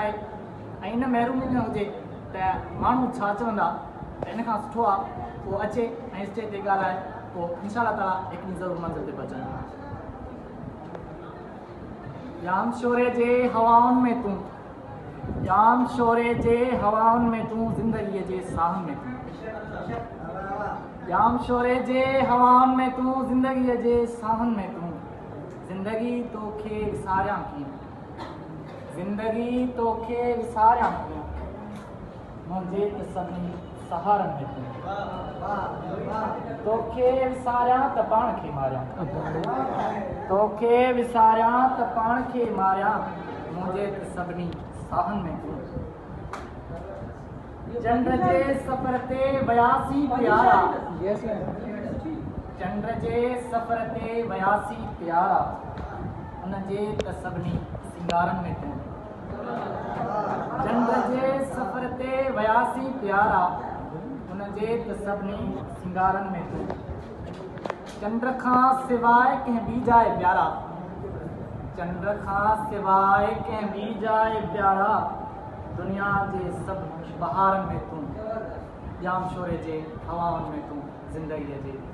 आहे ऐं इन महिरूमी में हुजे त माण्हू छा चवंदा त इन खां सुठो आहे उहो अचे ऐं स्टेज ते ॻाल्हाए पोइ इंशाअल्लाह ताला हिकु ॾींहुं ज़रूरु मंज़िल ते पहुचंदा। जाम शोरे जे हवाउनि में तूं, जाम शोरे जे हवाउनि में तूं, ज़िंदगीअ जे साहनि में तूं, जाम शोरे जे हवाउनि में तूं, ज़िंदगीअ जे साहनि में तूं, ज़िंदगी तोखे विसारियां कीअं, ज़िंदगी तोखे विसारियां कीअं, मुंहिंजे त सभिनी सहारनि में तूं, तोखे विसारियां त पाण खे मारियां, तोखे विसारियां त पाण खे मारियां, मुंहिंजे त सभिनी साहनि में तूं। चंड जे सफ़र ते वियासीं प्यारा, चंड जे सफ़र ते वियासीं प्यारा, उन जे त सभिनी सिंगारनि में तूं, चंड जे सफ़र ते वियासीं प्यारा, उन जे त सभिनी सिंगारनि में तूं। चंड खां सवाइ कंहिं ॿी जाइ प्यारा, चंड खां सवाइ कंहिं ॿी जाइ प्यारा, दुनिया जे सभु बहारनि में तूं, जाम शोरे जे हवाउनि में तूं, ज़िंदगीअ जे